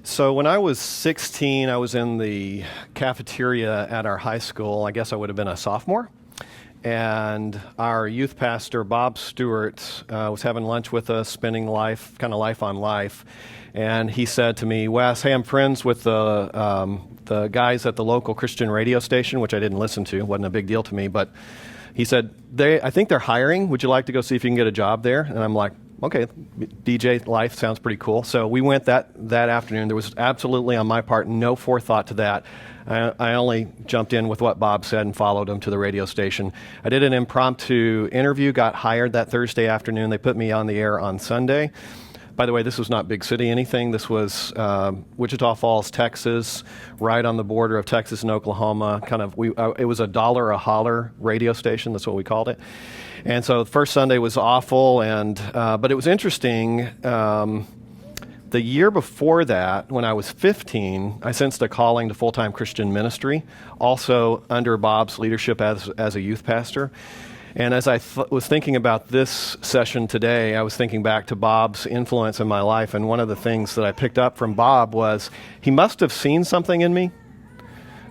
So when I was 16, I was in the cafeteria at our high school. I guess I would have been a sophomore. And our youth pastor, Bob Stewart, was having lunch with us, spending life on life. And he said to me, Wes, hey, I'm friends with the guys at the local Christian radio station, which I didn't listen to. It wasn't a big deal to me. But he said, I think they're hiring. Would you like to go see if you can get a job there? And I'm like, okay, DJ life sounds pretty cool. So we went that afternoon. There was absolutely on my part no forethought to that. I only jumped in with what Bob said and followed him to the radio station. I did an impromptu interview, got hired that Thursday afternoon. They put me on the air on Sunday. By the way, this was not big city anything. This was Wichita Falls, Texas, right on the border of Texas and Oklahoma. It was a $1 a holler radio station. That's what we called it. And so the first Sunday was awful, but it was interesting. The year before that, when I was 15, I sensed a calling to full-time Christian ministry, also under Bob's leadership as a youth pastor. And as I was thinking about this session today, I was thinking back to Bob's influence in my life, and one of the things that I picked up from Bob was he must have seen something in me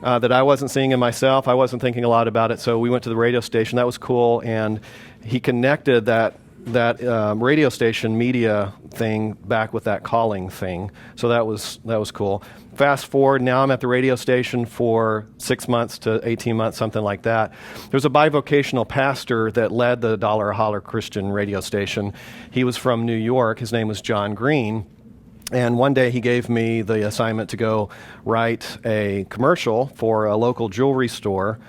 that I wasn't seeing in myself. I wasn't thinking a lot about it, so we went to the radio station. That was cool, and he connected that radio station media thing back with that calling thing. So that was cool. Fast forward, now I'm at the radio station for 6 months to 18 months, something like that. There's a bivocational pastor that led the $1 a holler Christian radio station. He was from New York. His name was John Green. And one day he gave me the assignment to go write a commercial for a local jewelry store.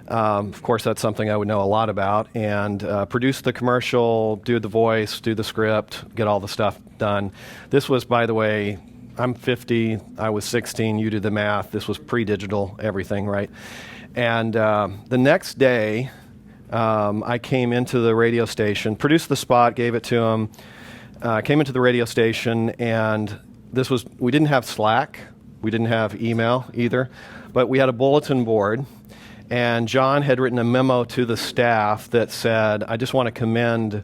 Of course, that's something I would know a lot about, and produce the commercial, do the voice, do the script, get all the stuff done. This was, by the way, I'm 50, I was 16, you do the math. This was pre-digital, everything, right? And the next day, I came into the radio station, produced the spot, gave it to him, came into the radio station, and we didn't have Slack, we didn't have email either, but we had a bulletin board. And John had written a memo to the staff that said, I just want to commend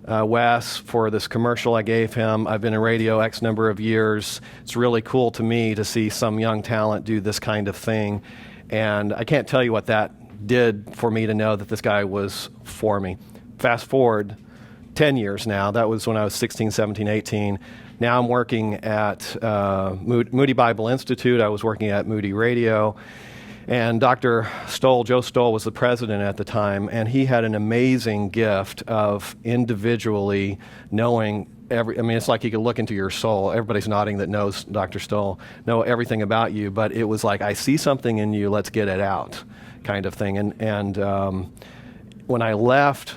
Wes for this commercial I gave him. I've been in radio X number of years. It's really cool to me to see some young talent do this kind of thing. And I can't tell you what that did for me to know that this guy was for me. Fast forward 10 years now. That was when I was 16, 17, 18. Now I'm working at Moody Bible Institute. I was working at Moody Radio. And Dr. Stoll, Joe Stoll, was the president at the time, and he had an amazing gift of individually knowing it's like he could look into your soul. Everybody's nodding that knows Dr. Stoll, know everything about you, but it was like, I see something in you, let's get it out, kind of thing. And when I left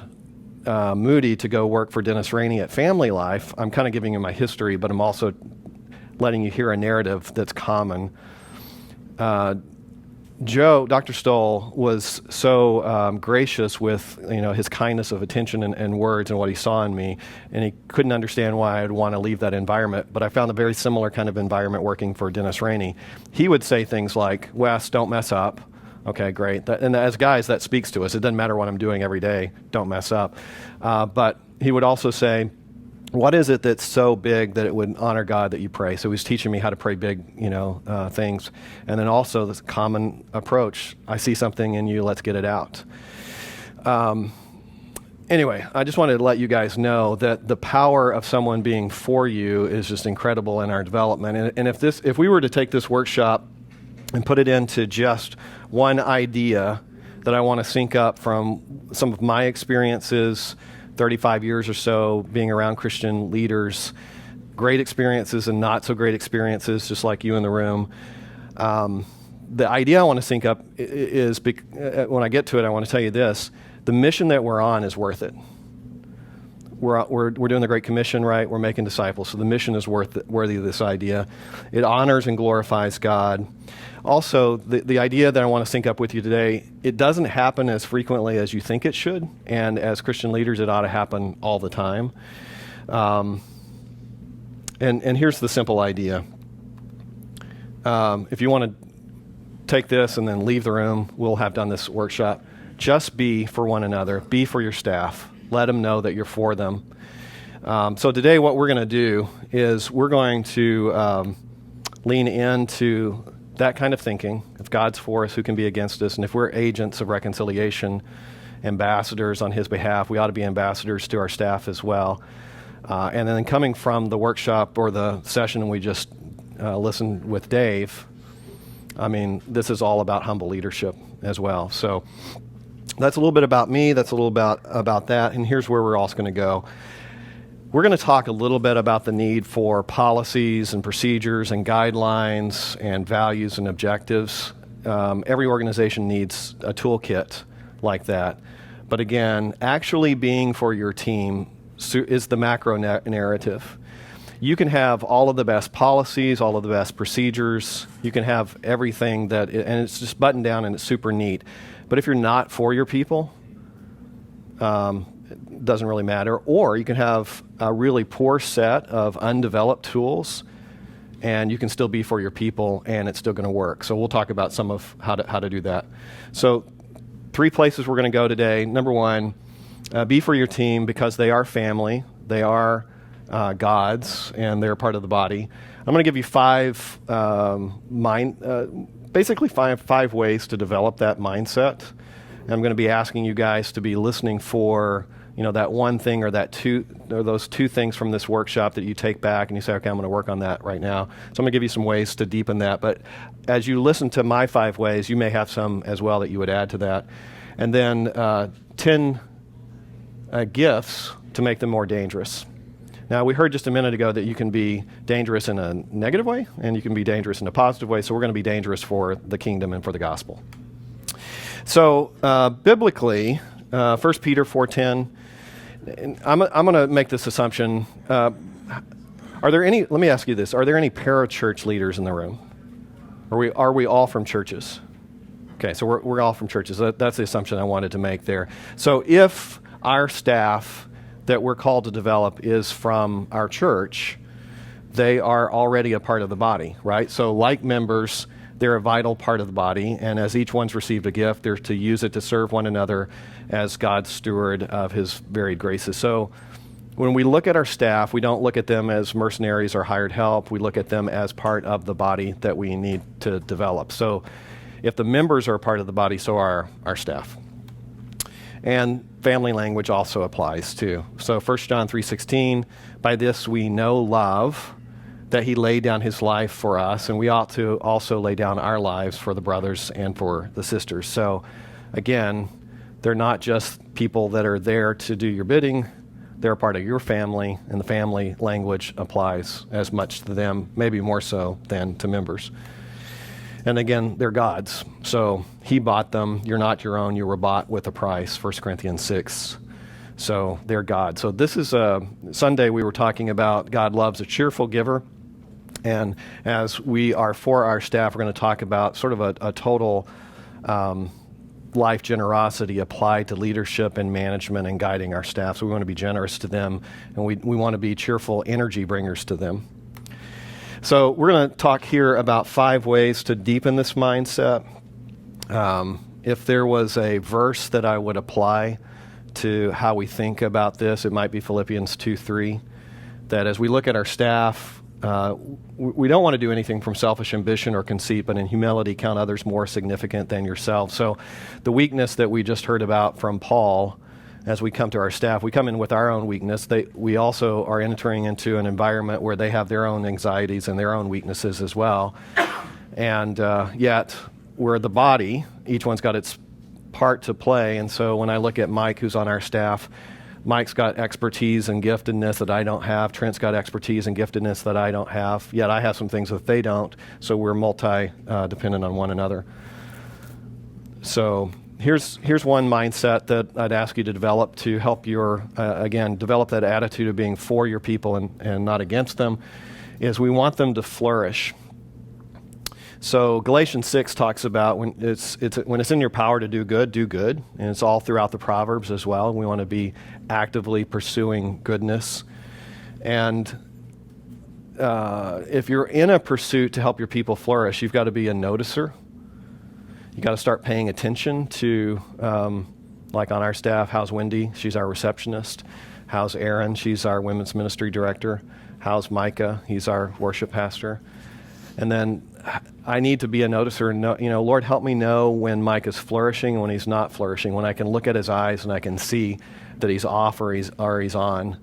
Moody to go work for Dennis Rainey at Family Life, I'm kind of giving you my history, but I'm also letting you hear a narrative that's common. Dr. Stoll was so gracious with his kindness of attention and words and what he saw in me, and he couldn't understand why I'd want to leave that environment, but I found a very similar kind of environment working for Dennis Rainey. He would say things like, Wes, don't mess up. Okay, great. And as guys, that speaks to us. It doesn't matter what I'm doing every day. Don't mess up. But he would also say, what is it that's so big that it would honor God that you pray? So he's teaching me how to pray big, things. And then also this common approach, I see something in you, let's get it out. Anyway, I just wanted to let you guys know that the power of someone being for you is just incredible in our development. And if we were to take this workshop and put it into just one idea that I want to sync up from some of my experiences, 35 years or so being around Christian leaders, great experiences and not so great experiences, just like you in the room. The idea I want to sync up is, when I get to it, I want to tell you this. The mission that we're on is worth it. We're doing the Great Commission, right? We're making disciples, so the mission is worthy of this idea. It honors and glorifies God. Also, the idea that I want to sync up with you today, it doesn't happen as frequently as you think it should, and as Christian leaders, it ought to happen all the time. And here's the simple idea. If you want to take this and then leave the room, we'll have done this workshop. Just be for one another. Be for your staff. Let them know that you're for them. So today what we're going to do is we're going to lean into that kind of thinking. If God's for us, who can be against us? And if we're agents of reconciliation, ambassadors on his behalf, we ought to be ambassadors to our staff as well. And then coming from the workshop or the session we just listened with Dave, I mean, this is all about humble leadership as well. So that's a little bit about me. That's a little about that. And here's where we're also going to go. We're going to talk a little bit about the need for policies and procedures and guidelines and values and objectives. Every organization needs a toolkit like that. But again, actually being for your team is the macro narrative. You can have all of the best policies, all of the best procedures. You can have everything and it's just buttoned down and it's super neat. But if you're not for your people, it doesn't really matter. Or you can have a really poor set of undeveloped tools, and you can still be for your people, and it's still going to work. So we'll talk about some of how to do that. So 3 places we're going to go today. Number 1, be for your team because they are family. They are God's, and they're part of the body. I'm going to give you 5 basically five ways to develop that mindset. And I'm going to be asking you guys to be listening for, that one thing or those 2 things from this workshop that you take back and you say, okay, I'm going to work on that right now. So I'm going to give you some ways to deepen that. But as you listen to my 5 ways, you may have some as well that you would add to that. And then 10 gifts to make them more dangerous. Now, we heard just a minute ago that you can be dangerous in a negative way, and you can be dangerous in a positive way, so we're going to be dangerous for the kingdom and for the gospel. So, biblically, 1 Peter 4:10, I'm going to make this assumption. Let me ask you this, are there any parachurch leaders in the room? Are we all from churches? Okay, so we're all from churches. That's the assumption I wanted to make there. So if our staff that we're called to develop is from our church, they are already a part of the body, right? So like members, they're a vital part of the body, and as each one's received a gift, they're to use it to serve one another as God's steward of his varied graces. So when we look at our staff, we don't look at them as mercenaries or hired help. We look at them as part of the body that we need to develop. So if the members are a part of the body, so are our staff. And family language also applies too. So 1 John 3:16, by this we know love, that he laid down his life for us, and we ought to also lay down our lives for the brothers and for the sisters. So again, they're not just people that are there to do your bidding. They're a part of your family, and the family language applies as much to them, maybe more so than to members. And again, they're God's. So he bought them. You're not your own. You were bought with a price, 1 Corinthians 6. So they're God. So this is Sunday we were talking about God loves a cheerful giver. And as we are for our staff, we're going to talk about sort of a total life generosity applied to leadership and management and guiding our staff. So we want to be generous to them, and we want to be cheerful energy bringers to them. So we're going to talk here about 5 ways to deepen this mindset. If there was a verse that I would apply to how we think about this, it might be Philippians 2:3, that as we look at our staff, we don't want to do anything from selfish ambition or conceit, but in humility count others more significant than yourself. So the weakness that we just heard about from Paul, as we come to our staff, we come in with our own weakness. We also are entering into an environment where they have their own anxieties and their own weaknesses as well. And yet, we're the body. Each one's got its part to play. And so when I look at Mike, who's on our staff, Mike's got expertise and giftedness that I don't have. Trent's got expertise and giftedness that I don't have. Yet I have some things that they don't. So we're multi-dependent on one another. So here's one mindset that I'd ask you to develop to help develop that attitude of being for your people and not against them, is we want them to flourish. So Galatians 6 talks about when it's in your power to do good, and it's all throughout the Proverbs as well. We want to be actively pursuing goodness, and if you're in a pursuit to help your people flourish, you've got to be a noticer. You got to start paying attention to, like on our staff, how's Wendy? She's our receptionist. How's Aaron? She's our women's ministry director. How's Micah? He's our worship pastor. And then I need to be a noticer and know, Lord, help me know when Mike is flourishing and when he's not flourishing, when I can look at his eyes and I can see that he's off or he's on.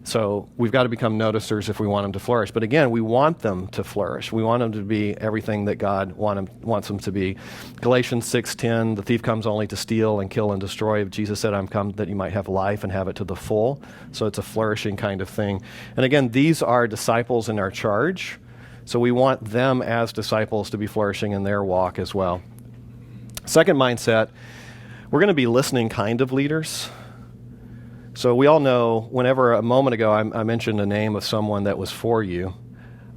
So we've got to become noticers if we want them to flourish. But again, we want them to flourish. We want them to be everything that God wants them to be. Galatians 6:10, the thief comes only to steal and kill and destroy. Jesus said, I'm come that you might have life and have it to the full. So it's a flourishing kind of thing. And again, these are disciples in our charge. So we want them as disciples to be flourishing in their walk as well. Second mindset, we're going to be listening kind of leaders. So we all know, whenever a moment ago I mentioned the name of someone that was for you,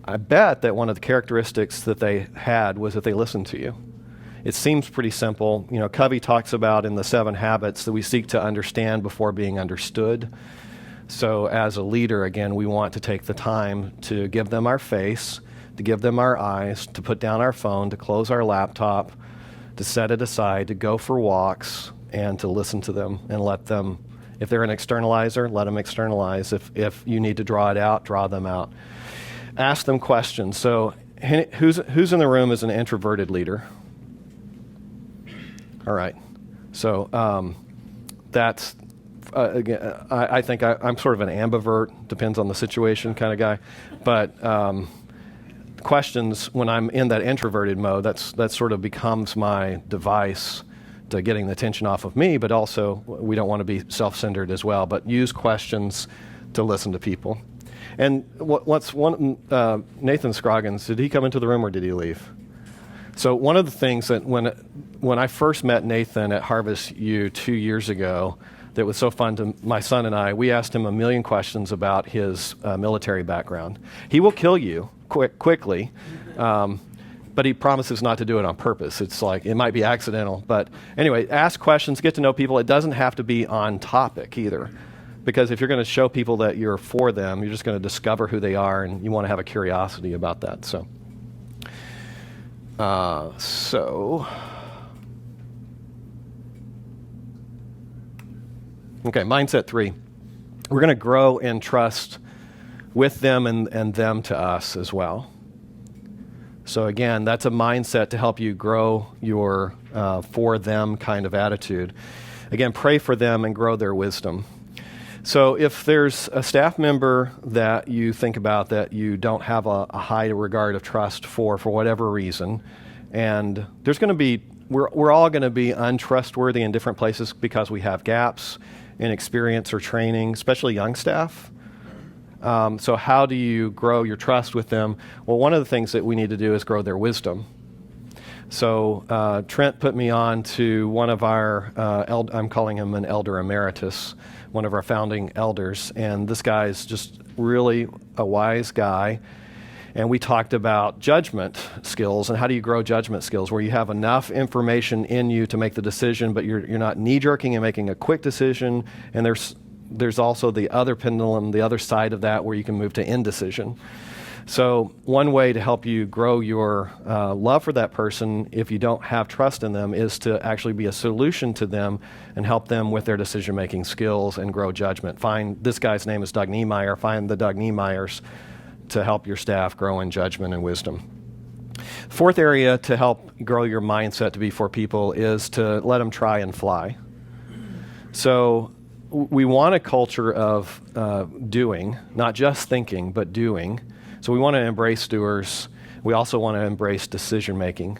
I bet that one of the characteristics that they had was that they listened to you. It seems pretty simple. Covey talks about in the 7 habits that we seek to understand before being understood. So as a leader, again, we want to take the time to give them our face, to give them our eyes, to put down our phone, to close our laptop, to set it aside, to go for walks, and to listen to them and let them. If they're an externalizer, let them externalize. If you need to draw it out, draw them out. Ask them questions. So who's in the room as an introverted leader? All right. So that's, again, I think I'm sort of an ambivert, depends on the situation kind of guy. But questions, when I'm in that introverted mode, that sort of becomes my device to getting the attention off of me, but also we don't want to be self-centered as well, but use questions to listen to people. And Nathan Scroggins, did he come into the room or did he leave? So one of the things that when I first met Nathan at Harvest U 2 years ago, that was so fun to my son and I, we asked him a million questions about his military background. He will kill you quickly, but he promises not to do it on purpose. It's like, it might be accidental. But anyway, ask questions, get to know people. It doesn't have to be on topic either. Because if you're going to show people that you're for them, you're just going to discover who they are, and you want to have a curiosity about that. So okay, mindset 3. We're going to grow in trust with them and them to us as well. So again, that's a mindset to help you grow your for them kind of attitude. Again, pray for them and grow their wisdom. So if there's a staff member that you think about that you don't have a high regard of trust for whatever reason, and there's going to be, we're all going to be untrustworthy in different places because we have gaps in experience or training, especially young staff. So how do you grow your trust with them? Well, one of the things that we need to do is grow their wisdom. So Trent put me on to one of our, I'm calling him an elder emeritus, one of our founding elders. And this guy is just really a wise guy. And we talked about judgment skills and how do you grow judgment skills where you have enough information in you to make the decision, but you're not knee-jerking and making a quick decision. And there's also the other pendulum, the other side of that, where you can move to indecision. So one way to help you grow your love for that person, if you don't have trust in them, is to actually be a solution to them and help them with their decision-making skills and grow judgment. This guy's name is Doug Niemeyer. Find the Doug Niemeyers to help your staff grow in judgment and wisdom. Fourth area to help grow your mindset to be for people is to let them try and fly. So we want a culture of doing, not just thinking, but doing. So we want to embrace doers. We also want to embrace decision-making.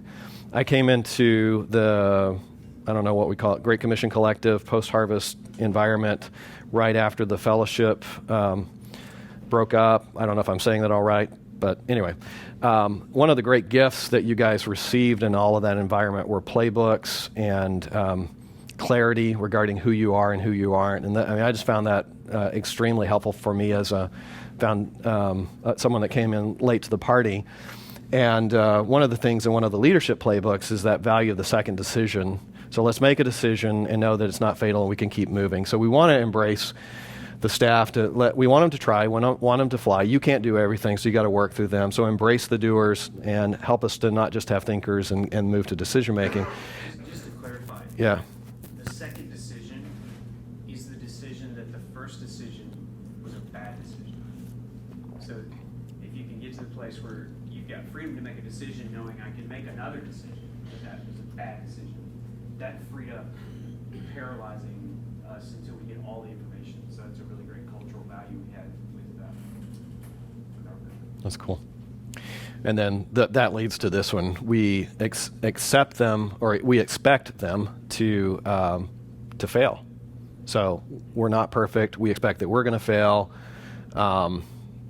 I came into the, I don't know what we call it, Great Commission Collective, post-harvest environment right after the fellowship broke up. I don't know if I'm saying that all right, but anyway. One of the great gifts that you guys received in all of that environment were playbooks and clarity regarding who you are and who you aren't. And I just found that extremely helpful for me as someone that came in late to the party. And one of the things in one of the leadership playbooks is that value of the second decision. So let's make a decision and know that it's not fatal and we can keep moving. So we want to embrace the staff we want them to try, we don't want them to fly. You can't do everything, so you got to work through them. So embrace the doers and help us to not just have thinkers and move to decision making. Just to clarify. Yeah. The second decision is the decision that the first decision was a bad decision. So if you can get to the place where you've got freedom to make a decision knowing I can make another decision, but that was a bad decision. That freed up paralyzing us until we get all the information. So it's a really great cultural value we had with our group. That's cool. And then that leads to this one. We accept them, or we expect them to fail. So we're not perfect. We expect that we're going to fail.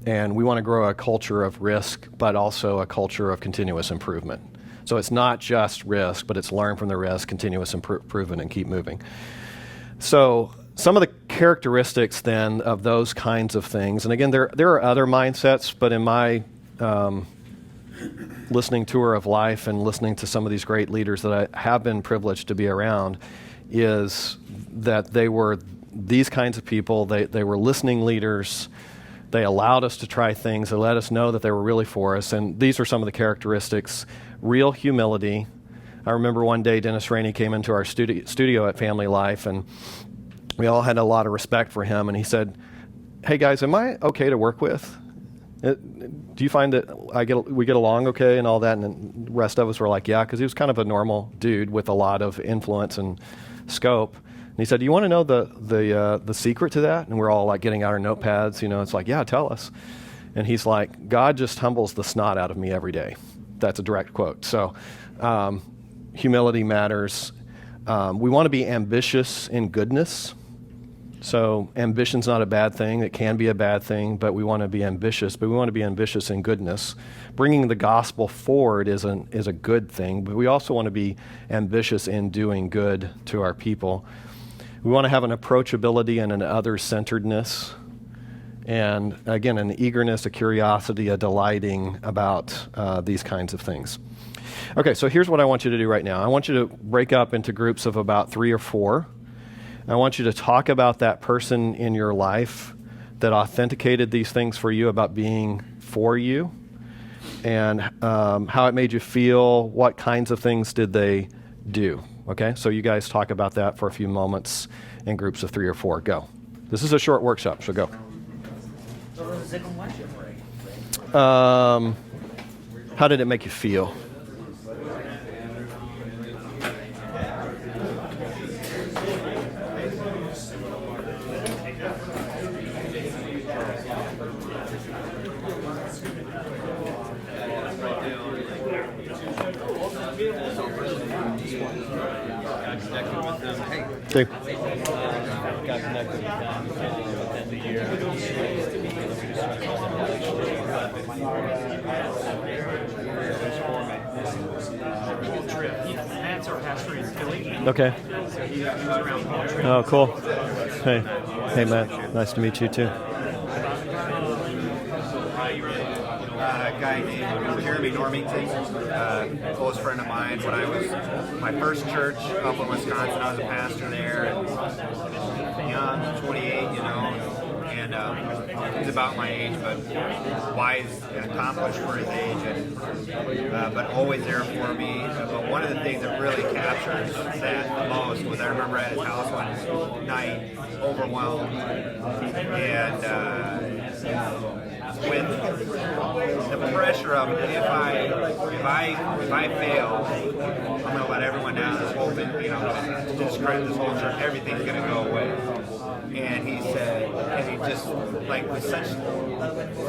And we want to grow a culture of risk, but also a culture of continuous improvement. So it's not just risk, but it's learn from the risk, continuous improvement, and keep moving. So some of the characteristics then of those kinds of things, and again, there are other mindsets, but in my listening tour of life and listening to some of these great leaders that I have been privileged to be around, is that they were these kinds of people. They were listening leaders. They allowed us to try things. They let us know that they were really for us. And these are some of the characteristics. Real humility. I remember one day Dennis Rainey came into our studio at Family Life, and we all had a lot of respect for him. And he said, "Hey guys, am I okay to work with? Do you find that we get along okay and all that?" And the rest of us were like, "Yeah," because he was kind of a normal dude with a lot of influence and scope. And he said, "Do you want to know the secret to that?" And we're all like getting out our notepads, it's like, "Yeah, tell us." And he's like, "God just humbles the snot out of me every day." That's a direct quote. So humility matters. We want to be ambitious in goodness. So ambition's not a bad thing. It can be a bad thing, but we want to be ambitious. But we want to be ambitious in goodness. Bringing the gospel forward is a good thing, but we also want to be ambitious in doing good to our people. We want to have an approachability and an other-centeredness, and again, an eagerness, a curiosity, a delighting about these kinds of things. Okay, so here's what I want you to do right now. I want you to break up into groups of about 3 or 4. I want you to talk about that person in your life that authenticated these things for you about being for you, and how it made you feel. What kinds of things did they do? Okay, so you guys talk about that for a few moments in groups of 3 or 4. Go. This is a short workshop, so go. How did it make you feel? Okay. Got connected with them within the year. Matt's our pastor in Philly. Okay. So he was around Paul Tripp. Oh, cool. Hey, Matt. Nice to meet you too. A guy named Jeremy Normington, close friend of mine. When I was my first church up in Wisconsin, I was a pastor there, and young, 28, and he's about my age, but wise and accomplished for his age, and but always there for me. But one of the things that really captures that the most was I remember at his house one night, overwhelmed, and with the pressure of if I fail, I'm going to let everyone down. This whole thing, to discredit this whole church, everything's going to go away. And he said, and he just like with such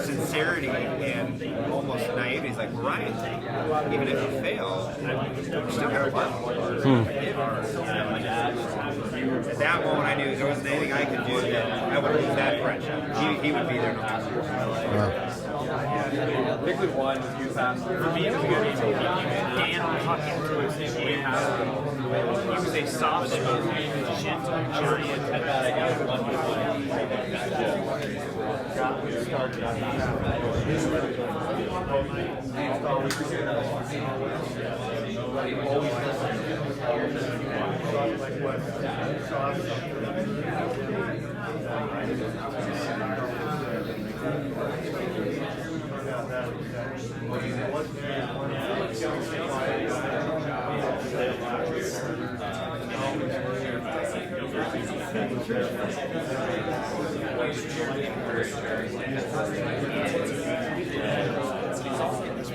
sincerity and almost naivety, he's like, "Ryan, even if you fail, you're still going to love me." At that moment, I knew there wasn't anything I could do that I would lose that friendship. He would be there no matter. Pick with one with you, Pastor. For me, it was good. Dan Huckett to his name. He was a soft-spoken, gentle giant.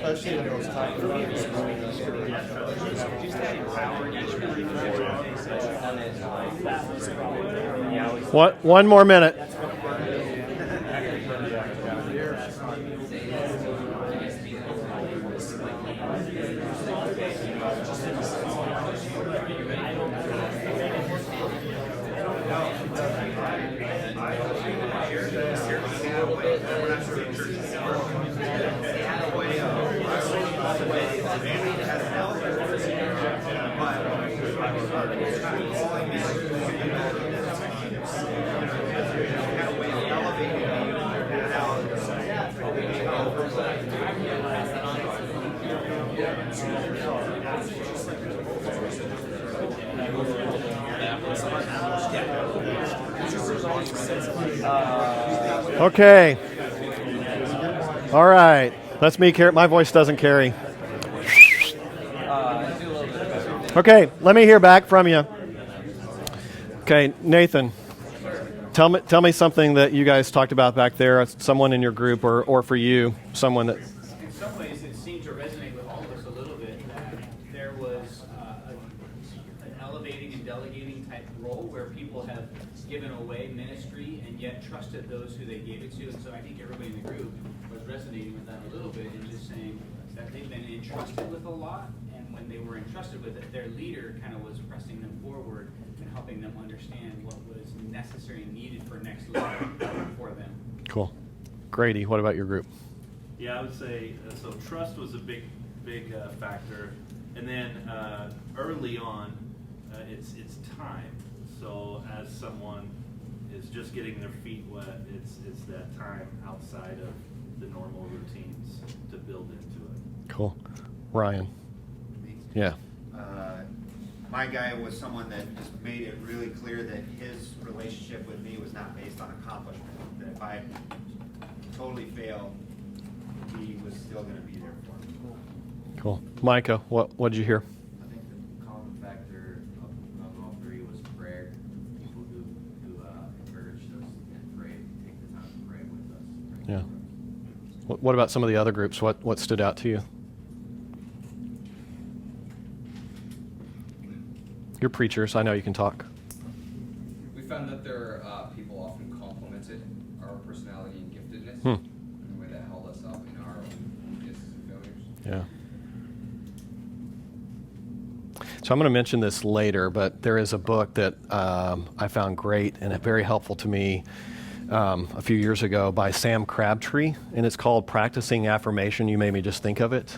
especially in those times. What? One more minute. Okay. All right. That's me. My voice doesn't carry. Okay. Let me hear back from you. Okay, Nathan. Tell me something that you guys talked about back there. Someone in your group, or for you, someone that. In some ways, it seemed to resonate with all of us a little bit that there was an elevating and delegating type role where people have given away ministry and yet trusted those who they gave it to. And so I think everybody in the group was resonating with that a little bit and just saying that they've been entrusted with a lot, and when they were entrusted with it, their leader kind of was pressing them forward and helping them understand what was necessary and needed for next level for them. Cool. Grady, what about your group? Yeah, I would say so. Trust was a big factor, and then early on, it's time. So as someone is just getting their feet wet, it's that time outside of the normal routines to build into it. Cool. Ryan. Yeah. My guy was someone that just made it really clear that his relationship with me was not based on accomplishment. That if I totally failed, he was still going to be there for me. Cool. Micah, what did you hear? I think the common factor of all three was prayer. People who encouraged us and prayed, take the time to pray with us. Yeah. What about some of the other groups? What stood out to you? You're preachers. I know you can talk. We found that people often complimented our personality and giftedness in a way that held us up in our own weaknesses and failures. Yeah. So I'm going to mention this later, but there is a book that I found great and very helpful to me a few years ago by Sam Crabtree, and it's called Practicing Affirmation. You made me just think of it.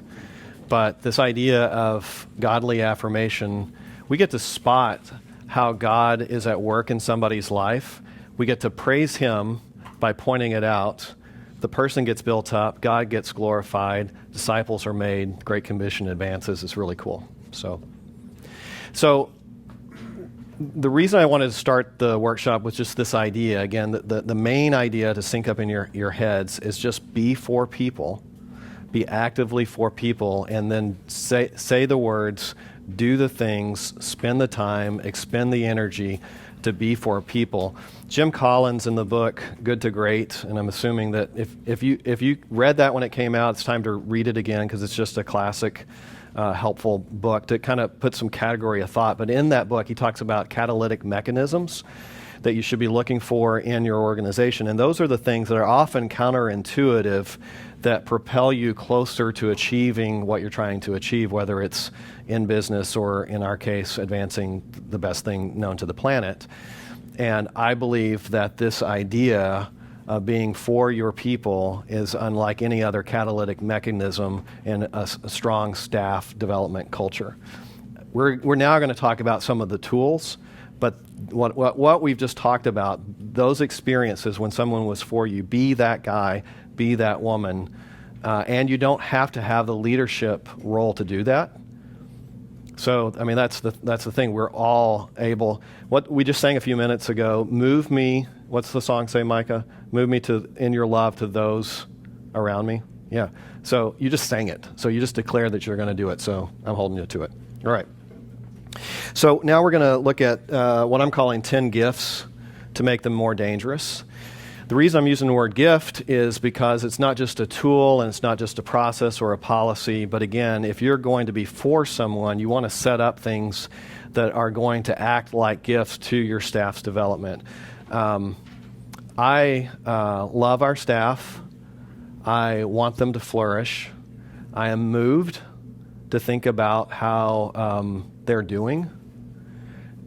But this idea of godly affirmation, we get to spot how God is at work in somebody's life. We get to praise Him by pointing it out. The person gets built up, God gets glorified, disciples are made, Great Commission advances. It's really cool. So the reason I wanted to start the workshop was just this idea. Again, the main idea to sync up in your heads is just be for people, be actively for people, and then say the words, do the things, spend the time, expend the energy to be for people. Jim Collins in the book Good to Great, and I'm assuming that if you read that when it came out, it's time to read it again because it's just a classic, helpful book to kind of put some category of thought. But in that book, he talks about catalytic mechanisms that you should be looking for in your organization. And those are the things that are often counterintuitive that propel you closer to achieving what you're trying to achieve, whether it's in business or, in our case, advancing the best thing known to the planet. And I believe that this idea of being for your people is unlike any other catalytic mechanism in a strong staff development culture. We're now going to talk about some of the tools, but what we've just talked about, those experiences when someone was for you, be that guy, be that woman, and you don't have to have the leadership role to do that. So, I mean, that's the thing. We're all able. What we just sang a few minutes ago, move me. What's the song say, Micah? Move me in your love to those around me. Yeah. So you just sang it. So you just declared that you're going to do it. So I'm holding you to it. All right. So now we're going to look at what I'm calling 10 gifts to make them more dangerous. The reason I'm using the word gift is because it's not just a tool and it's not just a process or a policy, but again, if you're going to be for someone, you want to set up things that are going to act like gifts to your staff's development. I love our staff. I want them to flourish. I am moved to think about how they're doing.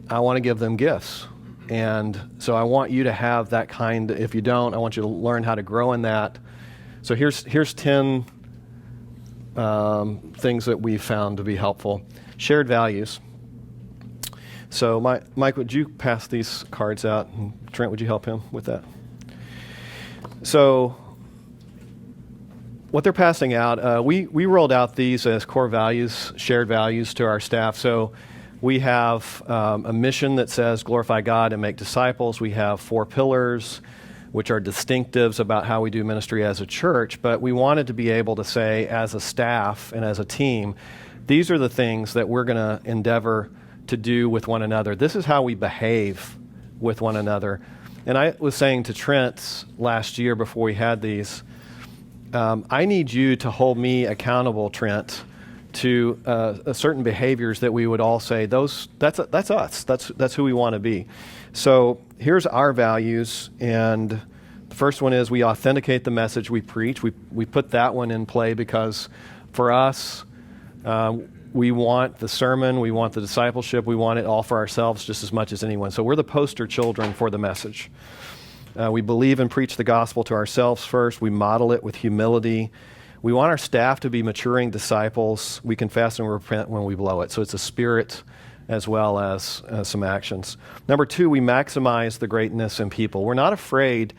I want to give them gifts. And so I want you to have that kind. If you don't, I want you to learn how to grow in that. So here's 10 things that we've found to be helpful. Shared values. So Mike, would you pass these cards out? And Trent, would you help him with that? So what they're passing out, we rolled out these as core values, shared values to our staff. So we have a mission that says glorify God and make disciples. We have 4 pillars, which are distinctives about how we do ministry as a church. But we wanted to be able to say, as a staff and as a team, these are the things that we're going to endeavor to do with one another. This is how we behave with one another. And I was saying to Trent last year before we had these, I need you to hold me accountable, Trent, to certain behaviors that we would all say, that's us. That's who we want to be. So here's our values, and the first one is we authenticate the message we preach. We put that one in play because for us, we want the sermon, we want the discipleship, we want it all for ourselves just as much as anyone. So we're the poster children for the message. We believe and preach the gospel to ourselves first. We model it with humility. We want our staff to be maturing disciples. We confess and repent when we blow it. So it's a spirit as well as some actions. Number 2, we maximize the greatness in people. We're not afraid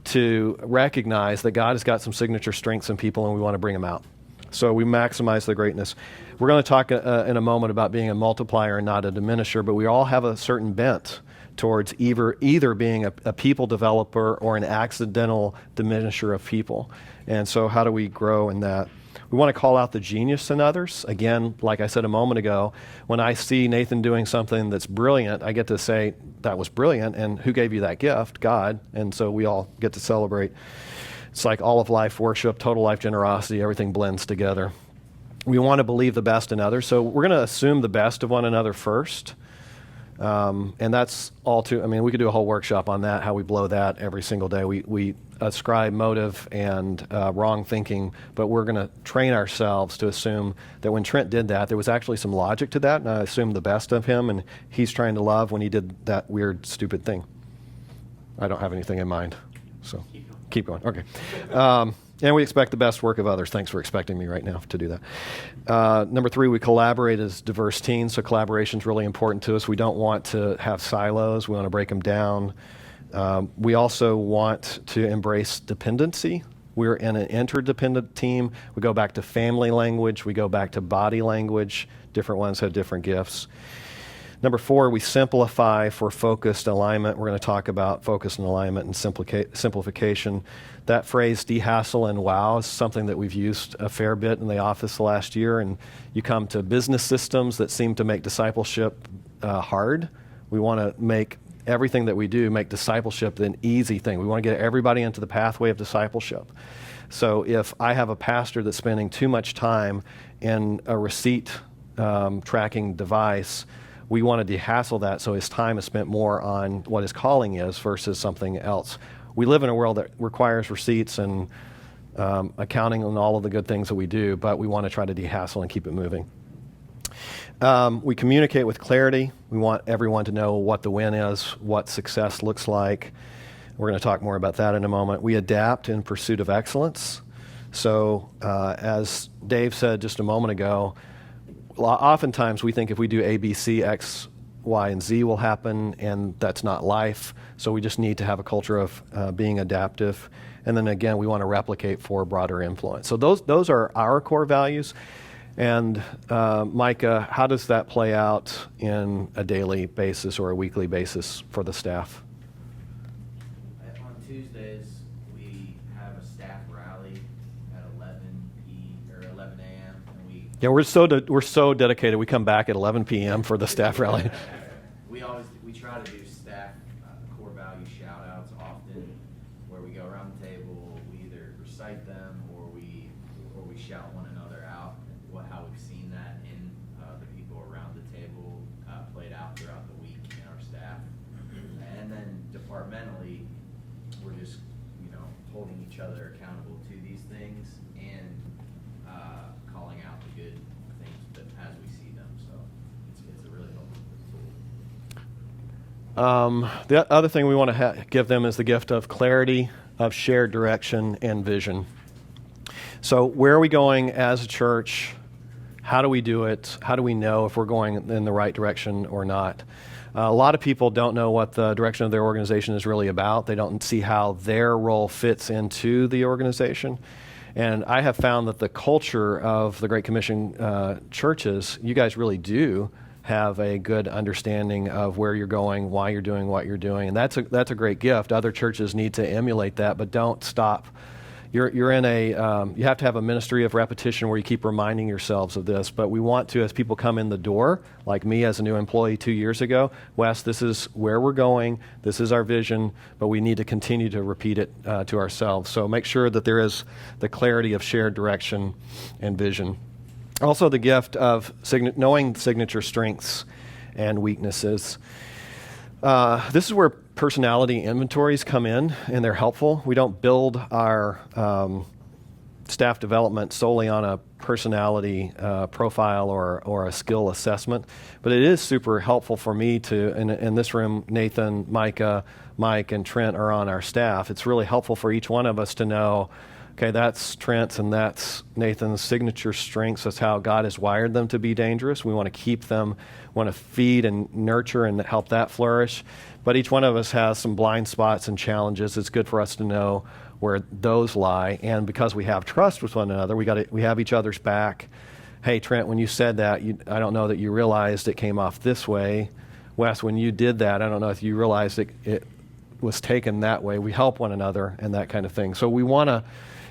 to recognize that God has got some signature strengths in people and we want to bring them out. So we maximize the greatness. We're going to talk in a moment about being a multiplier and not a diminisher, but we all have a certain bent towards either being a people developer or an accidental diminisher of people. And so how do we grow in that? We want to call out the genius in others. Again, like I said a moment ago, when I see Nathan doing something that's brilliant, I get to say, that was brilliant, and who gave you that gift? God. And so we all get to celebrate. It's like all of life worship, total life generosity, everything blends together. We want to believe the best in others, so we're going to assume the best of one another first. And that's all we could do a whole workshop on that, how we blow that every single day. We ascribe motive and wrong thinking, but we're going to train ourselves to assume that when Trent did that, there was actually some logic to that, and I assumed the best of him, and he's trying to love when he did that weird, stupid thing. I don't have anything in mind, so keep going. Okay. And we expect the best work of others. Thanks for expecting me right now to do that. Number 3, we collaborate as diverse teams. So collaboration is really important to us. We don't want to have silos. We want to break them down. We also want to embrace dependency. We're in an interdependent team. We go back to family language. We go back to body language. Different ones have different gifts. Number 4, we simplify for focused alignment. We're going to talk about focus and alignment and simplification. That phrase, de-hassle and wow, is something that we've used a fair bit in the office the last year. And you come to business systems that seem to make discipleship hard. We want to make everything that we do, make discipleship an easy thing. We want to get everybody into the pathway of discipleship. So if I have a pastor that's spending too much time in a receipt tracking device, we want to de-hassle that so his time is spent more on what his calling is versus something else. We live in a world that requires receipts and accounting and all of the good things that we do, but we want to try to de-hassle and keep it moving. We communicate with clarity. We want everyone to know what the win is, what success looks like. We're going to talk more about that in a moment. We adapt in pursuit of excellence. So as Dave said just a moment ago, oftentimes we think if we do A, B, C, X, Y, and Z will happen, and that's not life. So we just need to have a culture of being adaptive. And then again, we want to replicate for broader influence. So those are our core values. And Micah, how does that play out in a daily basis or a weekly basis for the staff? On Tuesdays, we have a staff rally at 11 a.m. and we Yeah, we're so dedicated. We come back at 11 p.m. for the staff rally. we try to do staff core value shout outs often, where we each other accountable to these things and calling out the good things that as we see them. So it's a really helpful tool. The other thing we want to give them is the gift of clarity, of shared direction and vision. So where are we going as a church? How do we do it? How do we know if we're going in the right direction or not? A lot of people don't know what the direction of their organization is really about. They don't see how their role fits into the organization. And I have found that the culture of the Great Commission churches, you guys really do have a good understanding of where you're going, why you're doing what you're doing. And that's a great gift. Other churches need to emulate that, but don't stop. You're in you have to have a ministry of repetition where you keep reminding yourselves of this. But we want to, as people come in the door, like me as a new employee 2 years ago, Wes, this is where we're going, this is our vision, but we need to continue to repeat it to ourselves. So make sure that there is the clarity of shared direction and vision. Also the gift of knowing signature strengths and weaknesses. This is where personality inventories come in, and they're helpful. We don't build our staff development solely on a personality profile or a skill assessment, but it is super helpful for me to, in this room, Nathan, Micah, Mike, and Trent are on our staff. It's really helpful for each one of us to know, okay, that's Trent's and that's Nathan's signature strengths. That's how God has wired them to be dangerous. We want to keep them, want to feed and nurture and help that flourish. But each one of us has some blind spots and challenges. It's good for us to know where those lie. And because we have trust with one another, we have each other's back. Hey, Trent, when you said that, I don't know that you realized it came off this way. Wes, when you did that, I don't know if you realized it was taken that way. We help one another and that kind of thing. So we want to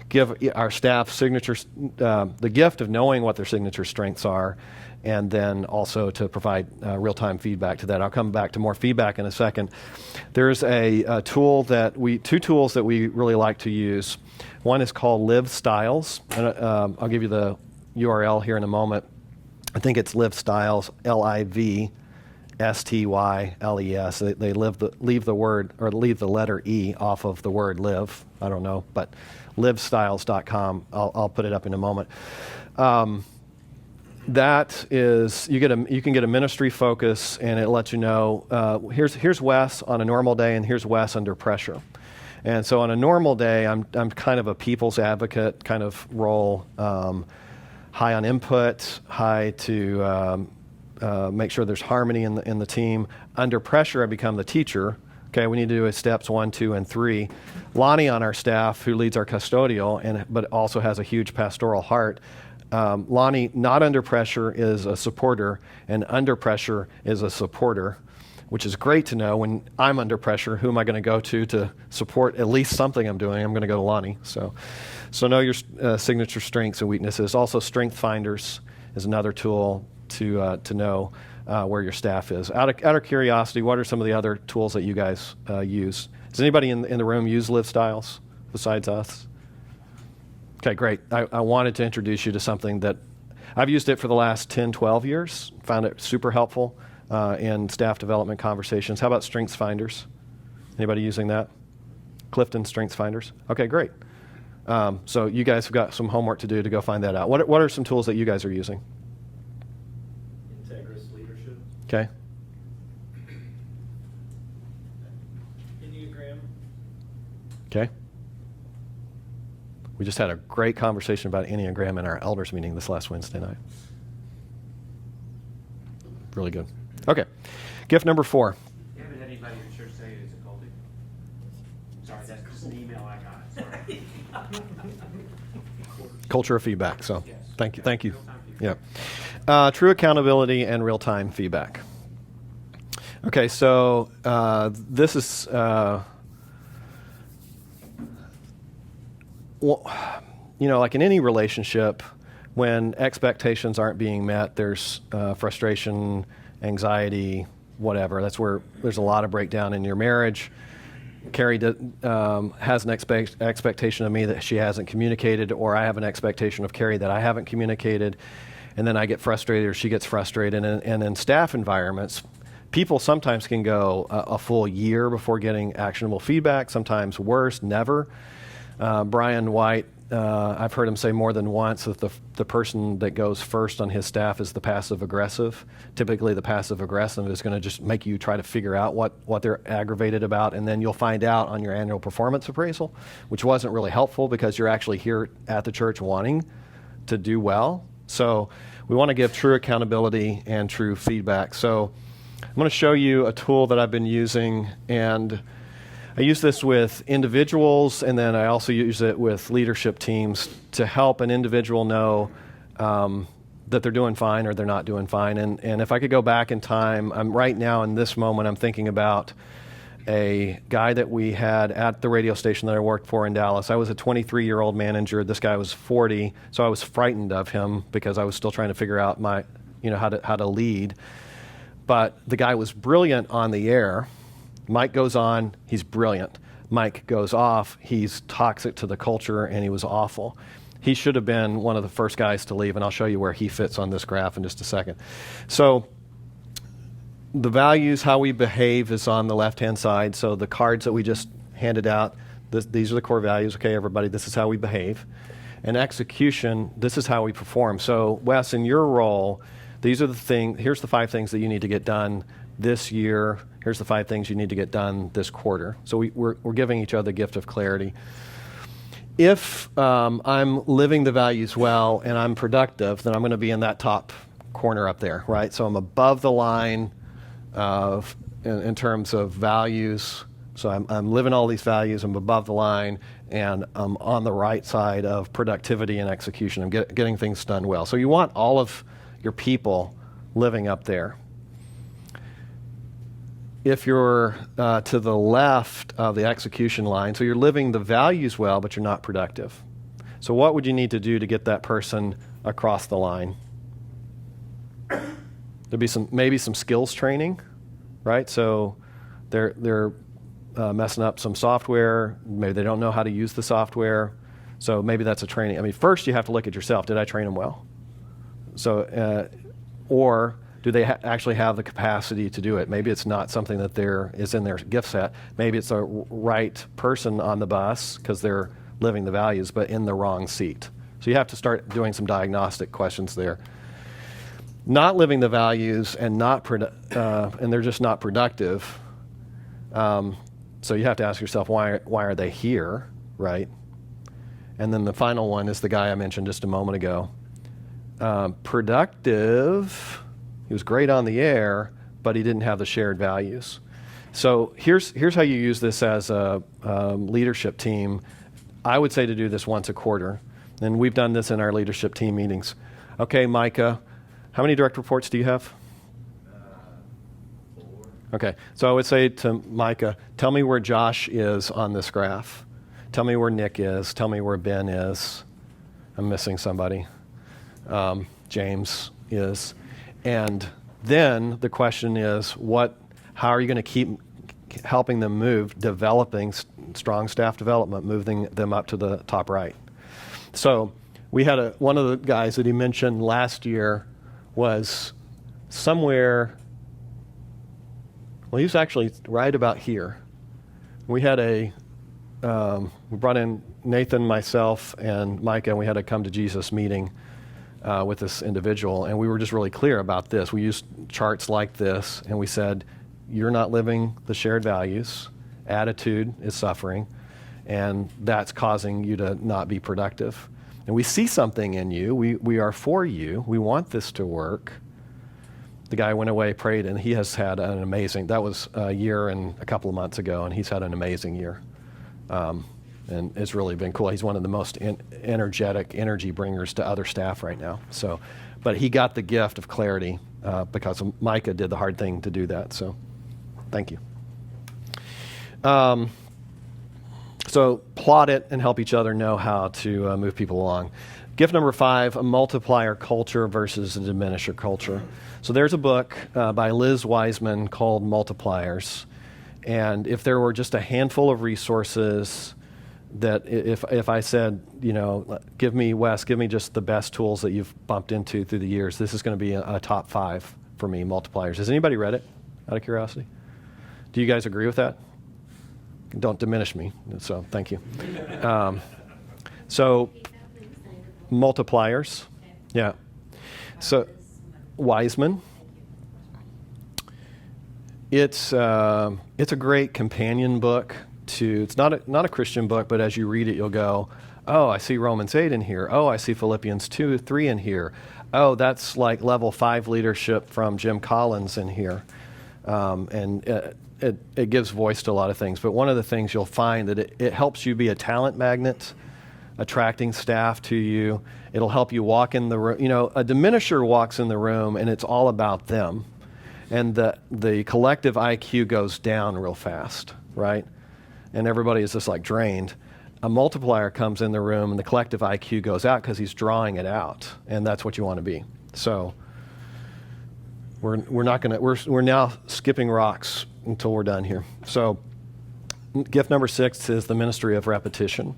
give our staff signatures, the gift of knowing what their signature strengths are, and then also to provide real-time feedback to that. I'll come back to more feedback in a second. There's two tools that we really like to use. One is called Live Styles, and I'll give you the URL here in a moment. I think it's Live Styles, LIVSTYLES. They leave the letter E off of the word live. I don't know, but livestyles.com. I'll put it up in a moment. That is, you can get a ministry focus, and it lets you know, here's Wes on a normal day, and here's Wes under pressure. And so on a normal day, I'm kind of a people's advocate kind of role, high on input, high to make sure there's harmony in the team. Under pressure, I become the teacher. Okay, we need to do steps 1, 2, and 3. Lonnie on our staff, who leads our custodial, but also has a huge pastoral heart. Lonnie, not under pressure, is a supporter, and under pressure is a supporter, which is great to know. When I'm under pressure, who am I going to go to support at least something I'm doing? I'm going to go to Lonnie. So know your signature strengths and weaknesses. Also, Strength Finders is another tool to know where your staff is. Out of curiosity, what are some of the other tools that you guys use? Does anybody in the room use Live Styles besides us? Okay, great. I wanted to introduce you to something that I've used it for the last 10, 12 years. Found it super helpful in staff development conversations. How about Strengths Finders? Anybody using that? Clifton Strengths Finders? Okay, great. So you guys have got some homework to do to go find that out. What are some tools that you guys are using? Integrous leadership. Okay. Enneagram. Okay. We just had a great conversation about Enneagram in our elders meeting this last Wednesday night. Really good. Okay. Gift number 4. You haven't had anybody in the church say it's a cultic? Sorry, that's just an email I got. Sorry. Culture of feedback. So Yes. thank you. Real-time Yeah. feedback. True accountability and real-time feedback. Okay, so this is... well, like in any relationship, when expectations aren't being met, there's frustration, anxiety, whatever. That's where there's a lot of breakdown in your marriage. Carrie has an expectation of me that she hasn't communicated, or I have an expectation of Carrie that I haven't communicated, and then I get frustrated or she gets frustrated. And in staff environments, people sometimes can go a full year before getting actionable feedback, sometimes worse, never. Brian White, I've heard him say more than once that the person that goes first on his staff is the passive aggressive. Typically, the passive aggressive is going to just make you try to figure out what they're aggravated about, and then you'll find out on your annual performance appraisal, which wasn't really helpful because you're actually here at the church wanting to do well. So we want to give true accountability and true feedback. So I'm going to show you a tool that I've been using, and I use this with individuals, and then I also use it with leadership teams to help an individual know that they're doing fine or they're not doing fine. And if I could go back in time, I'm right now in this moment, I'm thinking about a guy that we had at the radio station that I worked for in Dallas. I was a 23-year-old manager. This guy was 40, so I was frightened of him because I was still trying to figure out how to lead. But the guy was brilliant on the air. Mike goes on, he's brilliant. Mike goes off, he's toxic to the culture, and he was awful. He should have been one of the first guys to leave, and I'll show you where he fits on this graph in just a second. So the values, how we behave, is on the left-hand side. So the cards that we just handed out, these are the core values. Okay, everybody, this is how we behave. And execution, this is how we perform. So Wes, in your role, these are the things. Here's the 5 things that you need to get done this year. Here's the 5 things you need to get done this quarter. So we're giving each other the gift of clarity. If I'm living the values well and I'm productive, then I'm going to be in that top corner up there, right? So I'm above the line in terms of values. So I'm living all these values. I'm above the line, and I'm on the right side of productivity and execution. I'm getting things done well. So you want all of your people living up there. If you're to the left of the execution line, so you're living the values well, but you're not productive. So what would you need to do to get that person across the line? There'd be maybe some skills training, right? So they're messing up some software. Maybe they don't know how to use the software. So maybe that's a training. I mean, first you have to look at yourself. Did I train them well? So, or do they actually have the capacity to do it? Maybe it's not something that is in their gift set. Maybe it's a right person on the bus because they're living the values, but in the wrong seat. So you have to start doing some diagnostic questions there. Not living the values and and they're just not productive. So you have to ask yourself, why are they here, right? And then the final one is the guy I mentioned just a moment ago. Productive. He was great on the air, but he didn't have the shared values. So here's how you use this as a leadership team. I would say to do this once a quarter, and we've done this in our leadership team meetings. Okay, Micah, how many direct reports do you have? 4. Okay, so I would say to Micah, tell me where Josh is on this graph. Tell me where Nick is. Tell me where Ben is. I'm missing somebody. James is. And then the question is, how are you going to keep helping them move, developing strong staff development, moving them up to the top right? So we had one of the guys that he mentioned last year was somewhere, well, he was actually right about here. We had we brought in Nathan, myself, and Micah, and we had a come to Jesus meeting with this individual, and we were just really clear about this. We used charts like this, and we said, you're not living the shared values. Attitude is suffering, and that's causing you to not be productive. And we see something in you. We are for you. We want this to work. The guy went away, prayed, and he has had an amazing, that was a year and a couple of months ago, and he's had an amazing year. And it's really been cool. He's one of the most energetic energy bringers to other staff right now. So, but he got the gift of clarity because Micah did the hard thing to do that. So, thank you. So plot it and help each other know how to move people along. Gift number 5, a multiplier culture versus a diminisher culture. So there's a book by Liz Wiseman called Multipliers. And if there were just a handful of resources that if I said, give me, Wes, give me just the best tools that you've bumped into through the years, this is going to be a top 5 for me, Multipliers. Has anybody read it, out of curiosity? Do you guys agree with that? Don't diminish me. So thank you. So multipliers. Yeah. So Wiseman. It's a great companion book to. It's not a Christian book, but as you read it, you'll go, oh, I see Romans 8 in here. Oh, I see Philippians 2-3 in here. Oh, that's like level 5 leadership from Jim Collins in here. And it gives voice to a lot of things. But one of the things you'll find that it helps you be a talent magnet, attracting staff to you. It'll help you walk in the room. You know, a diminisher walks in the room and it's all about them. And the collective IQ goes down real fast, right? And everybody is just like drained. A multiplier comes in the room and the collective IQ goes out because he's drawing it out. And that's what you want to be. So we're now skipping rocks until we're done here. So gift number 6 is the ministry of repetition.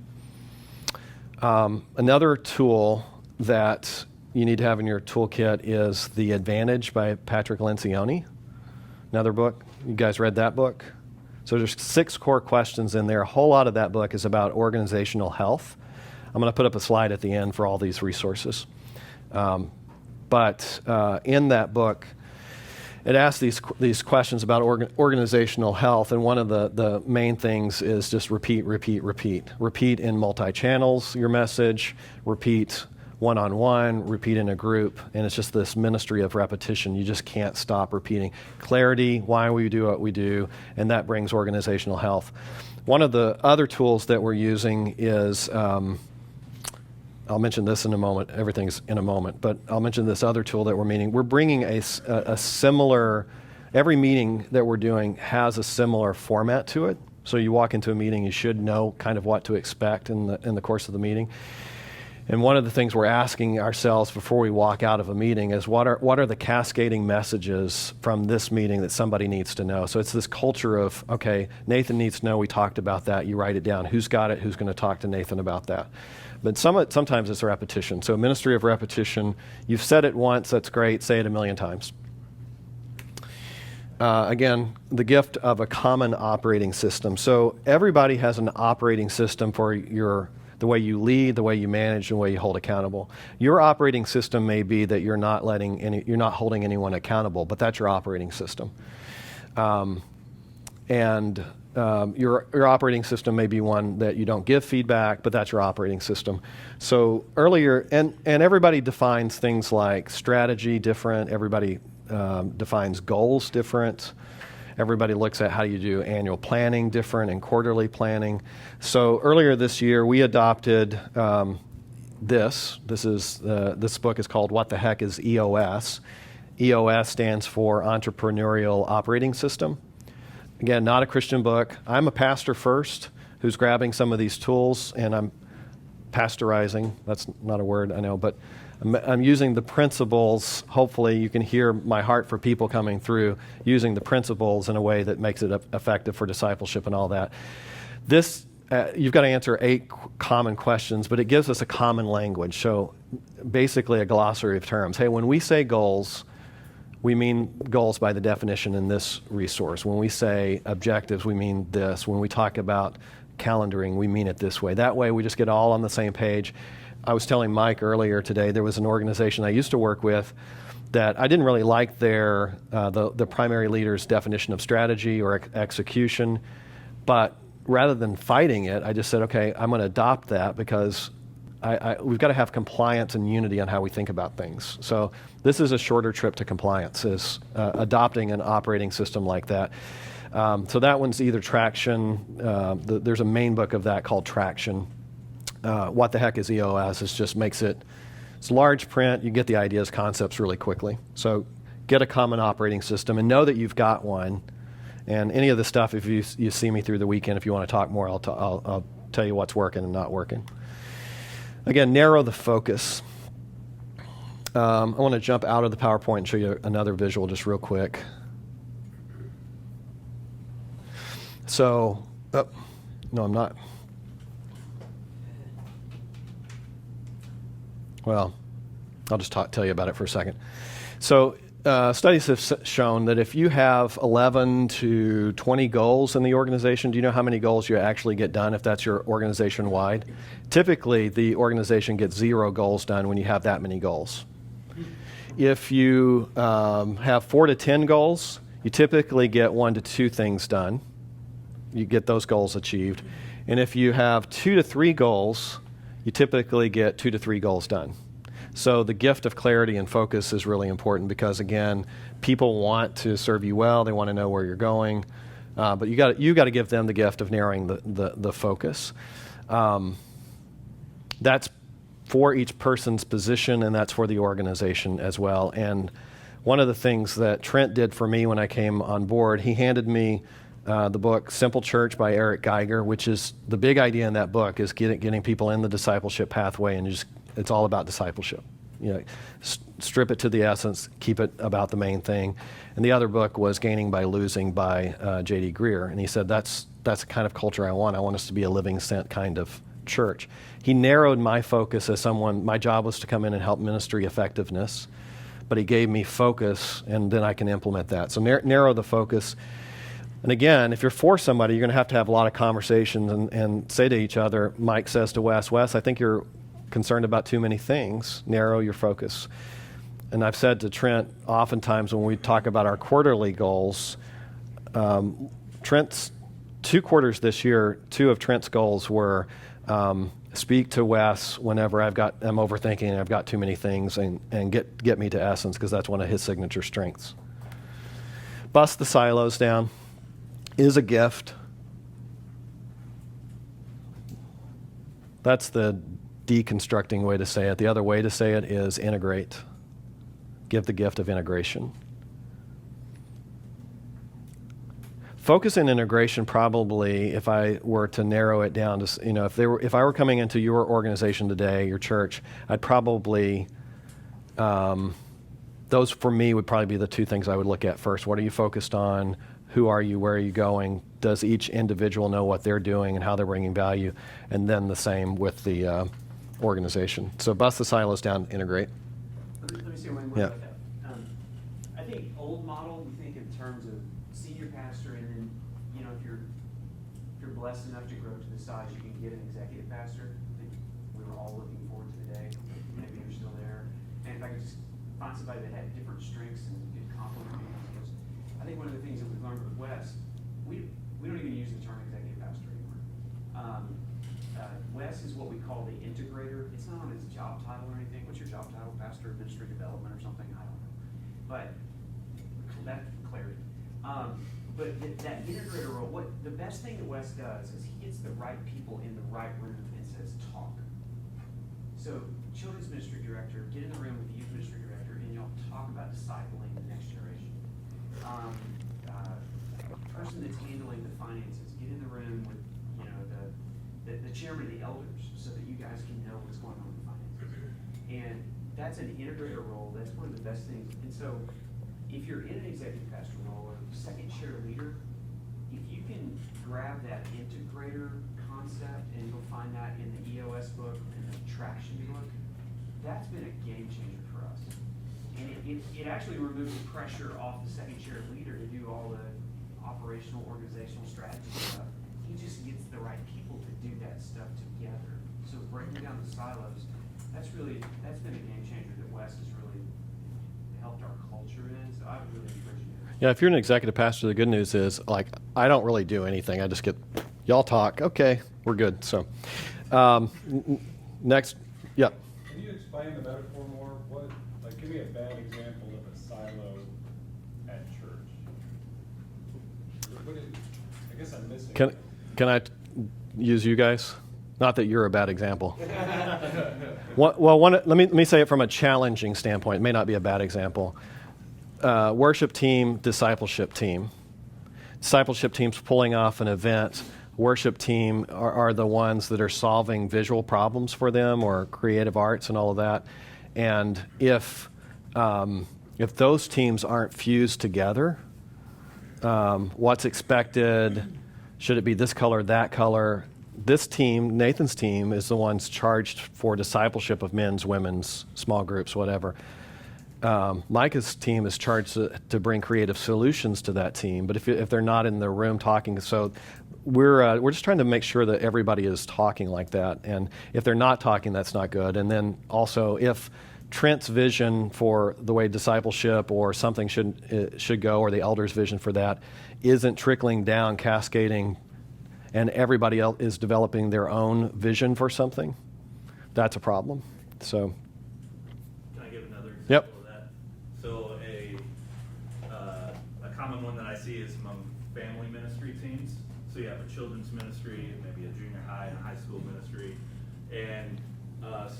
Another tool that you need to have in your toolkit is The Advantage by Patrick Lencioni. Another book. You guys read that book? So there's 6 core questions in there. A whole lot of that book is about organizational health. I'm going to put up a slide at the end for all these resources. But in that book, it asks these questions about organizational health, and one of the main things is just repeat. Repeat in multi-channels, your message, repeat one-on-one, repeat in a group, and it's just this ministry of repetition. You just can't stop repeating. Clarity, why we do what we do, and that brings organizational health. One of the other tools that we're using is, I'll mention this in a moment, everything's in a moment, but I'll mention this other tool that we're meeting. We're bringing a similar, every meeting that we're doing has a similar format to it. So you walk into a meeting, you should know kind of what to expect in the course of the meeting. And one of the things we're asking ourselves before we walk out of a meeting is what are the cascading messages from this meeting that somebody needs to know? So it's this culture of, okay, Nathan needs to know we talked about that. You write it down. Who's got it? Who's going to talk to Nathan about that? But sometimes it's repetition. So ministry of repetition, you've said it once, that's great. Say it a million times. Again, the gift of a common operating system. So everybody has an operating system for the way you lead, the way you manage, and the way you hold accountable. Your operating system may be that you're not holding anyone accountable, but that's your operating system. Your operating system may be one that you don't give feedback, but that's your operating system. So earlier, and everybody defines things like strategy different. Everybody defines goals different. Everybody looks at how you do annual planning different and quarterly planning. So earlier this year, we adopted this. This book is called What the Heck is EOS? EOS stands for Entrepreneurial Operating System. Again, not a Christian book. I'm a pastor first who's grabbing some of these tools, and I'm pasteurizing. That's not a word, I know, but I'm using the principles. Hopefully you can hear my heart for people coming through, using the principles in a way that makes it effective for discipleship and all that. This, you've got to answer 8 common questions, but it gives us a common language. So basically a glossary of terms. Hey, when we say goals, we mean goals by the definition in this resource. When we say objectives, we mean this. When we talk about calendaring, we mean it this way. That way we just get all on the same page. I was telling Mike earlier today, there was an organization I used to work with that I didn't really like their the primary leader's definition of strategy or execution, but rather than fighting it, I just said, okay, I'm going to adopt that because we've got to have compliance and unity on how we think about things. So this is a shorter trip to compliance, is adopting an operating system like that. So that one's either Traction. There's a main book of that called Traction. What the Heck is EOS? It just makes it's large print. You get the ideas, concepts really quickly. So get a common operating system and know that you've got one. And any of the stuff, if you see me through the weekend, if you want to talk more, I'll tell you what's working and not working. Again, narrow the focus. I want to jump out of the PowerPoint and show you another visual just real quick. So, no, I'm not. Well, I'll just tell you about it for a second. So Studies have shown that if you have 11 to 20 goals in the organization, do you know how many goals you actually get done if that's your organization wide? Typically, the organization gets 0 goals done when you have that many goals. If you have 4 to 10 goals, you typically get 1 to 2 things done. You get those goals achieved. And if you have 2 to 3 goals, you typically get 2 to 3 goals done. So the gift of clarity and focus is really important because, again, people want to serve you well. They want to know where you're going. But you got to give them the gift of narrowing the focus. That's for each person's position, and that's for the organization as well. And one of the things that Trent did for me when I came on board, he handed me the book Simple Church by Eric Geiger, which is the big idea in that book is getting people in the discipleship pathway, and it's all about discipleship. Strip it to the essence, keep it about the main thing. And the other book was Gaining by Losing by J.D. Greer, and he said that's the kind of culture I want. I want us to be a living sent kind of church. He narrowed my focus as someone. My job was to come in and help ministry effectiveness, but he gave me focus, and then I can implement that. So narrow the focus. And again, if you're for somebody, you're going to have a lot of conversations and say to each other, Mike says to Wes, I think you're concerned about too many things. Narrow your focus. And I've said to Trent, oftentimes when we talk about our quarterly goals, Trent's 2 quarters this year, 2 of Trent's goals were speak to Wes whenever I'm overthinking and I've got too many things, and get me to essence, because that's one of his signature strengths. Bust the silos down is a gift. That's the deconstructing way to say it. The other way to say it is integrate. Give the gift of integration. Focus and integration, probably, if I were to narrow it down to, if I were coming into your organization today, your church, I'd probably, those for me would probably be the 2 things I would look at first. What are you focused on? Who are you? Where are you going? Does each individual know what they're doing and how they're bringing value? And then the same with the organization. So bust the silos down, integrate. Let me say one more about that. I think old model, we think in terms of senior pastor, and then, if you're blessed enough to grow to the size, you can get an executive pastor. I think we were all looking forward to the day. Maybe you're still there. And if I could just find somebody that had different strengths and could complement me. I think one of the things that we've learned with Wes, we don't even use the term executive pastor anymore. Wes is what we call the integrator. It's not on his job title or anything. What's your job title? Pastor of Ministry Development or something? I don't know. But that clarity. But that integrator role, the best thing that Wes does is he gets the right people in the right room and says, talk. So children's ministry director, get in the room with the youth ministry director, and y'all talk about discipling the next generation. Person that's handling the finances, get in the room with the chairman of the elders, so that you guys can know what's going on with the finances. And that's an integrator role. That's one of the best things. And so, if you're in an executive pastor role or second chair leader, if you can grab that integrator concept, and you'll find that in the EOS book and the traction book, that's been a game changer for us. And it actually removes the pressure off the second chair leader to do all the operational, organizational strategy stuff. He just gets the right people to do that stuff together. So breaking down the silos, that's been a game changer that Wes has really helped our culture in. So I really appreciate it. Yeah, if you're an executive pastor, the good news is, I don't really do anything. I just get, y'all talk. Okay, we're good. So, next, yeah. Can you explain the metaphor more? Give me a bad example of a silo at church. I guess I'm missing. Can I use you guys? Not that you're a bad example. Let me say it from a challenging standpoint. It may not be a bad example. Worship team, discipleship team. Discipleship team's pulling off an event. Worship team are the ones that are solving visual problems for them, or creative arts and all of that. And if those teams aren't fused together, what's expected? Should it be this color, that color? This team, Nathan's team, is the ones charged for discipleship of men's, women's, small groups, whatever. Micah's team is charged to bring creative solutions to that team. But if they're not in the room talking, so we're just trying to make sure that everybody is talking like that. And if they're not talking, that's not good. And then also, if Trent's vision for the way discipleship or something should go, or the elders' vision for that, isn't trickling down, cascading, and everybody else is developing their own vision for something, that's a problem. So. Can I give another example Yep. of that? So a common one that I see is among family ministry teams. So you have a children's ministry, maybe a junior high and a high school ministry. And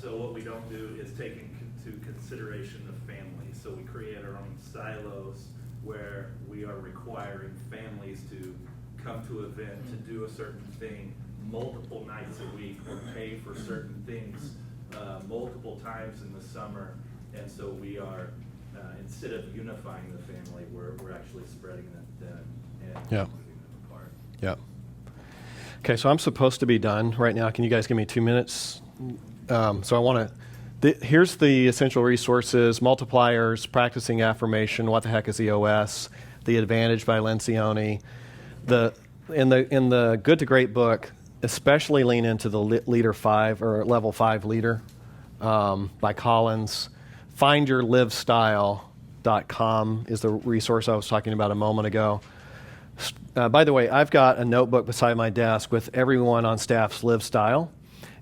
so what we don't do is take into consideration the family. So we create our own silos where we are requiring families to come to an event, to do a certain thing multiple nights a week, or pay for certain things multiple times in the summer. And so we are, instead of unifying the family, we're actually spreading them and Yeah. moving them apart. Yeah. Okay, so I'm supposed to be done right now. Can you guys give me 2 minutes? So I want to, here's the essential resources: Multipliers, Practicing Affirmation, What the Heck is EOS, The Advantage by Lencioni. In the Good to Great book, especially lean into the Leader 5 or Level 5 Leader by Collins. FindYourLiveStyle.com is the resource I was talking about a moment ago. By the way, I've got a notebook beside my desk with everyone on staff's live style.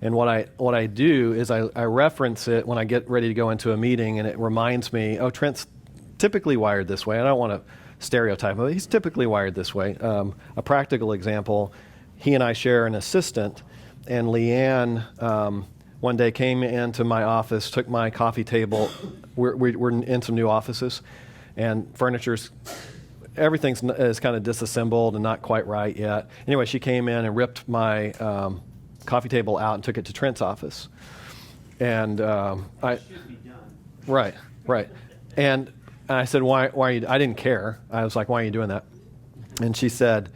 And what I do is I reference it when I get ready to go into a meeting, and it reminds me, oh, Trent's typically wired this way. I don't want to stereotype him, but he's typically wired this way. A practical example, he and I share an assistant, and Leanne one day came into my office, took my coffee table. We're in some new offices, and everything is kind of disassembled and not quite right yet. Anyway, she came in and ripped my coffee table out and took it to Trent's office. And Should be done. right. And I said, why are you, I didn't care. I was like, why are you doing that? And she said,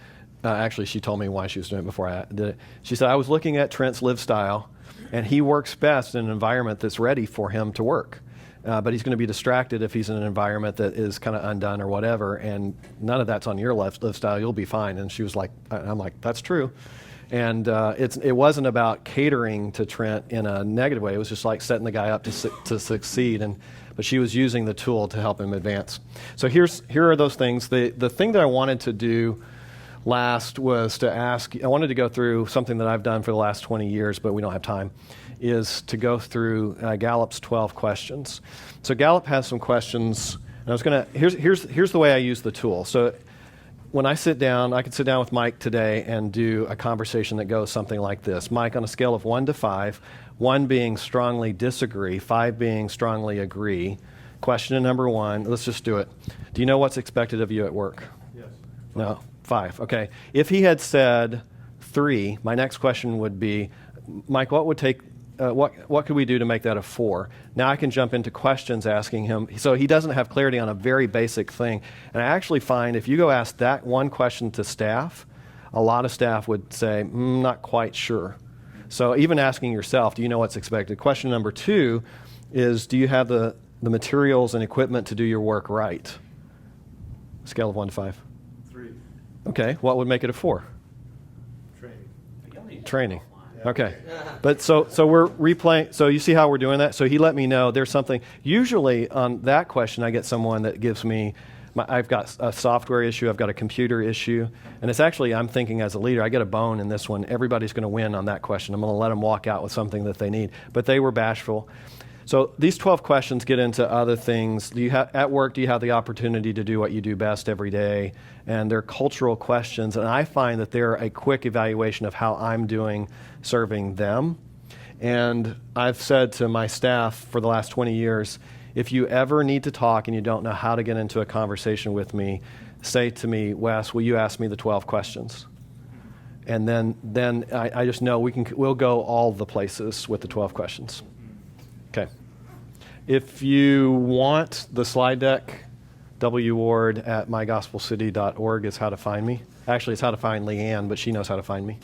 actually, she told me why she was doing it before I did it. She said, I was looking at Trent's live style, and he works best in an environment that's ready for him to work. But he's going to be distracted if he's in an environment that is kind of undone or whatever, and none of that's on your live style. You'll be fine. And she was like, I'm like, that's true. And it wasn't about catering to Trent in a negative way. It was just like setting the guy up to succeed. But she was using the tool to help him advance. So here are those things. The thing that I wanted to do last was to ask, I wanted to go through something that I've done for the last 20 years, but we don't have time, is to go through Gallup's 12 questions. So Gallup has some questions, and here's the way I use the tool. So when I sit down, I could sit down with Mike today and do a conversation that goes something like this. Mike, on a scale of 1 to 5, 1 being strongly disagree, 5 being strongly agree. Question number 1, let's just do it. Do you know what's expected of you at work? Yes. No, 5. Okay. If he had said 3, my next question would be, Mike, what could we do to make that a 4? Now I can jump into questions asking him. So he doesn't have clarity on a very basic thing. And I actually find if you go ask that one question to staff, a lot of staff would say, not quite sure. So even asking yourself, do you know what's expected? Question number 2 is, do you have the materials and equipment to do your work right? Scale of 1 to 5. 3. Okay, what would make it a 4? Training. Training. Okay. But so we're replaying. So you see how we're doing that? So he let me know there's something. Usually on that question, I get someone that gives me, I've got a software issue, I've got a computer issue. And it's actually, I'm thinking as a leader, I get a bone in this one. Everybody's going to win on that question. I'm going to let them walk out with something that they need. But they were bashful. So these 12 questions get into other things. At work, do you have the opportunity to do what you do best every day? And they're cultural questions. And I find that they're a quick evaluation of how I'm doing serving them. And I've said to my staff for the last 20 years, if you ever need to talk and you don't know how to get into a conversation with me, say to me, Wes, will you ask me the 12 questions? And then I just know we'll go all the places with the 12 questions. Okay. If you want the slide deck, wward@mygospelcity.org is how to find me. Actually, it's how to find Leanne, but she knows how to find me.